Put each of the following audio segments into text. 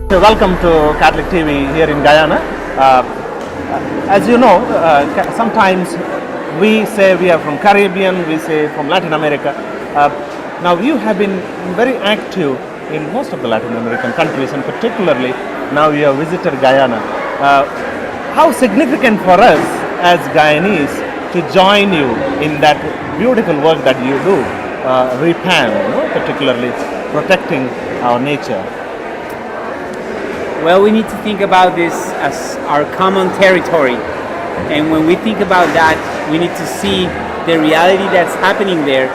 Welcome to Catholic TV here in Guyana. As you know, sometimes we say we are from Caribbean, we say from Latin America. Now you have been very active in most of the Latin American countries, and particularly now you have visited Guyana. How significant for us as Guyanese to join you in that beautiful work that you do, REPAM, particularly protecting our nature? Well, we need to think about this as our common territory. And when we think about that, we need to see the reality that's happening there.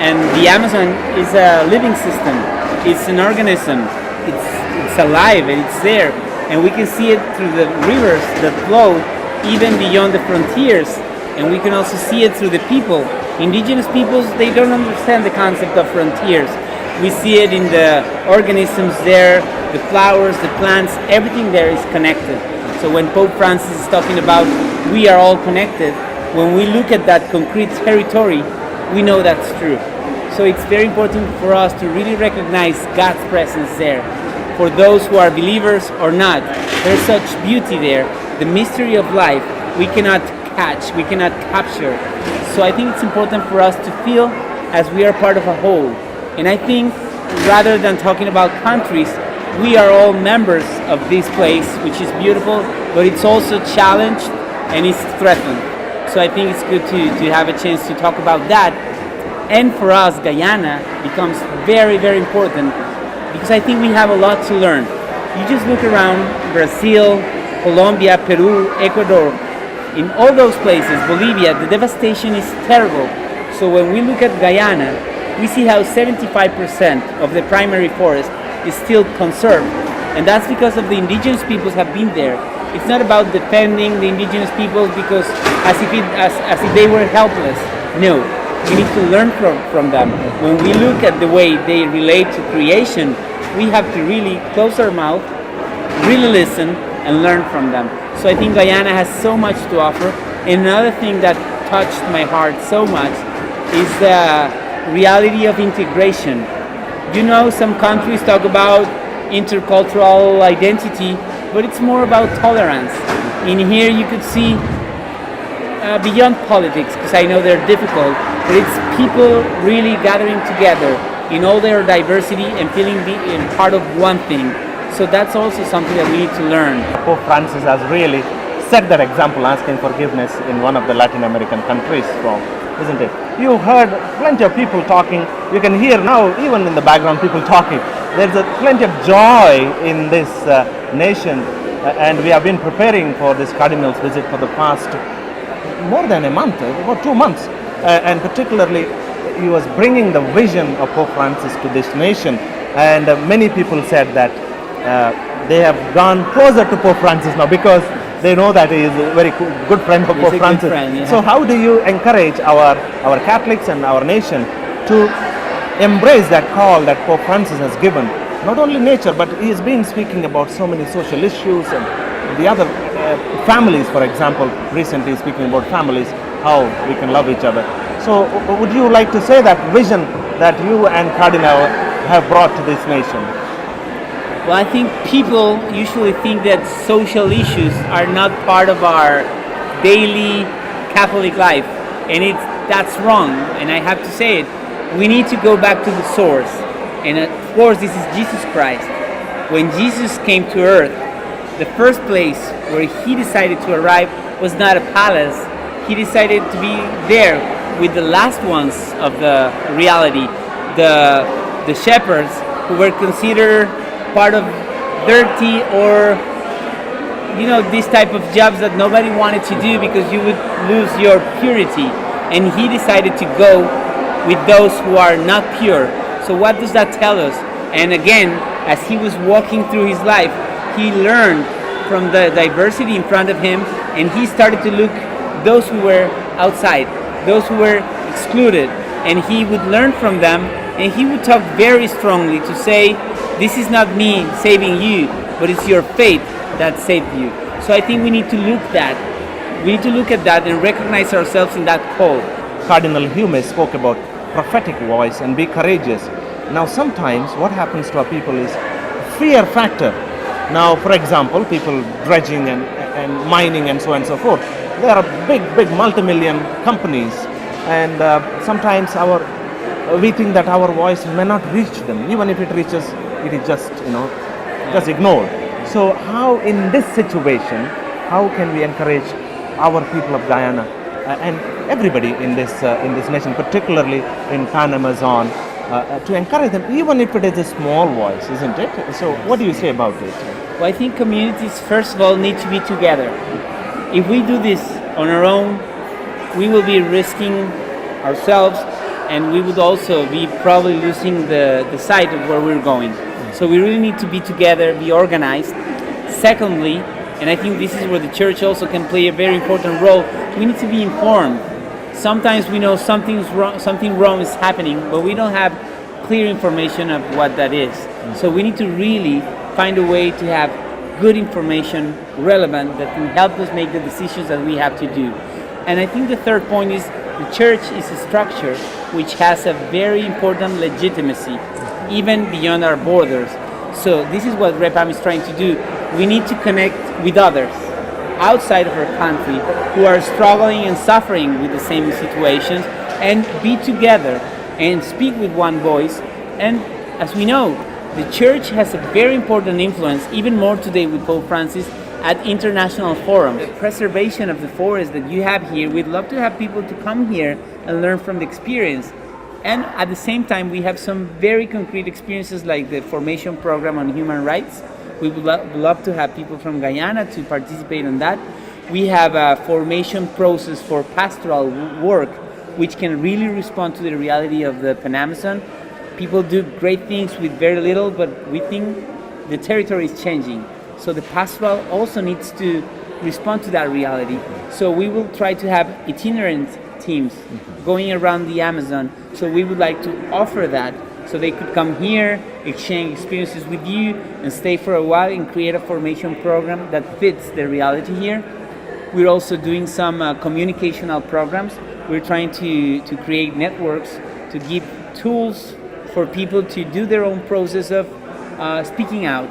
And the Amazon is a living system. It's an organism. It's alive and it's there. And we can see it through the rivers that flow even beyond the frontiers. And we can also see it through the people. Indigenous peoples, they don't understand the concept of frontiers. We see it in the organisms there, the flowers, the plants, everything there is connected. So when Pope Francis is talking about we are all connected, when we look at that concrete territory, we know that's true. So it's very important for us to really recognize God's presence there. For those who are believers or not, there's such beauty there. The mystery of life, we cannot catch, we cannot capture. So I think it's important for us to feel as we are part of a whole. And I think rather than talking about countries, we are all members of this place, which is beautiful, but it's also challenged and it's threatened. So I think it's good to have a chance to talk about that. And for us, Guyana becomes very, very important because I think we have a lot to learn. You just look around Brazil, Colombia, Peru, Ecuador, in all those places, Bolivia, the devastation is terrible. So when we look at Guyana, we see how 75% of the primary forest is still conserved. And that's because of the indigenous peoples have been there. It's not about defending the indigenous peoples because as if they were helpless. No, we need to learn from them. When we look at the way they relate to creation, we have to really close our mouth, really listen, and learn from them. So I think Guyana has so much to offer. And another thing that touched my heart so much is the reality of integration. You know, some countries talk about intercultural identity, but it's more about tolerance. In here you could see beyond politics, because I know they're difficult, but it's people really gathering together in all their diversity and feeling part of one thing. So that's also something that we need to learn. Pope Francis has really set that example, asking forgiveness in one of the Latin American countries, isn't it? You heard plenty of people talking. You can hear now, even in the background, people talking. There's plenty of joy in this nation, and we have been preparing for this Cardinal's visit for the past more than a month, about 2 months. And particularly, he was bringing the vision of Pope Francis to this nation. And many people said that they have gone closer to Pope Francis now because they know that he is a very good friend of Pope Francis. So how do you encourage our Catholics and our nation to embrace that call that Pope Francis has given? Not only nature, but he has been speaking about so many social issues and the other families, for example, recently speaking about families, how we can love each other. So would you like to say that vision that you and Cardinal have brought to this nation? Well, I think people usually think that social issues are not part of our daily Catholic life, and that's wrong, and I have to say it. We need to go back to the source, and of course this is Jesus Christ. When Jesus came to earth, the first place where he decided to arrive was not a palace. He decided to be there with the last ones of the reality, the shepherds who were considered part of dirty or this type of jobs that nobody wanted to do because you would lose your purity. And he decided to go with those who are not pure. So what does that tell us? And again, as he was walking through his life, he learned from the diversity in front of him, and he started to look those who were outside, those who were excluded, and he would learn from them, and he would talk very strongly to say, this is not me saving you, but it's your faith that saved you. So I think we need to look at that and recognize ourselves in that call. Cardinal Hume spoke about prophetic voice and be courageous. Now sometimes what happens to our people is fear factor. Now, for example, people dredging and mining and so on and so forth. There are big multi-million companies, and sometimes we think that our voice may not reach them. Even if it reaches, it is just just ignored. So, how in this situation, how can we encourage our people of Guyana and everybody in this nation, particularly in Pan Amazon, to encourage them, even if it is a small voice, isn't it? So, what do you say about it? Well, I think communities, first of all, need to be together. If we do this on our own, we will be risking ourselves, and we would also be probably losing the sight of where we're going. So we really need to be together, be organized. Secondly, and I think this is where the church also can play a very important role, we need to be informed. Sometimes we know something wrong is happening, but we don't have clear information of what that is. So we need to really find a way to have good information, relevant, that can help us make the decisions that we have to do. And I think the third point is the church is a structure which has a very important legitimacy, even beyond our borders. So this is what REPAM is trying to do. We need to connect with others outside of our country who are struggling and suffering with the same situations, and be together and speak with one voice. And as we know, the church has a very important influence, even more today with Pope Francis, at international forums. The preservation of the forest that you have here, we'd love to have people to come here and learn from the experience. And at the same time, we have some very concrete experiences like the formation program on human rights. We would love to have people from Guyana to participate in that. We have a formation process for pastoral work, which can really respond to the reality of the Pan Amazon. People do great things with very little, but we think the territory is changing. So the pastoral also needs to respond to that reality. So we will try to have itinerant teams going around the Amazon. So we would like to offer that so they could come here, exchange experiences with you, and stay for a while and create a formation program that fits the reality here. We're also doing some communicational programs. We're trying to create networks to give tools for people to do their own process of speaking out,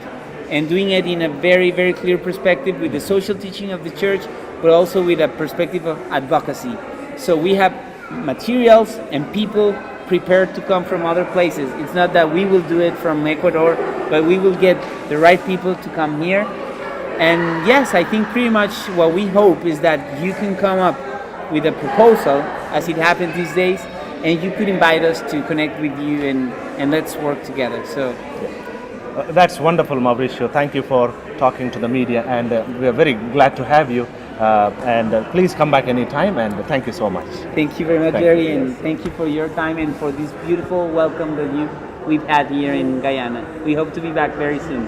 and doing it in a very, very clear perspective with the social teaching of the church, but also with a perspective of advocacy. So we have materials and people prepared to come from other places. It's not that we will do it from Ecuador, but we will get the right people to come here. And yes, I think pretty much what we hope is that you can come up with a proposal, as it happens these days, and you could invite us to connect with you, and let's work together. So that's wonderful, Mauricio. Thank you for talking to the media, and we are very glad to have you. Please come back anytime, and thank you so much. Thank you very much, Jerry, and thank you for your time and for this beautiful welcome that we've had here in Guyana. We hope to be back very soon.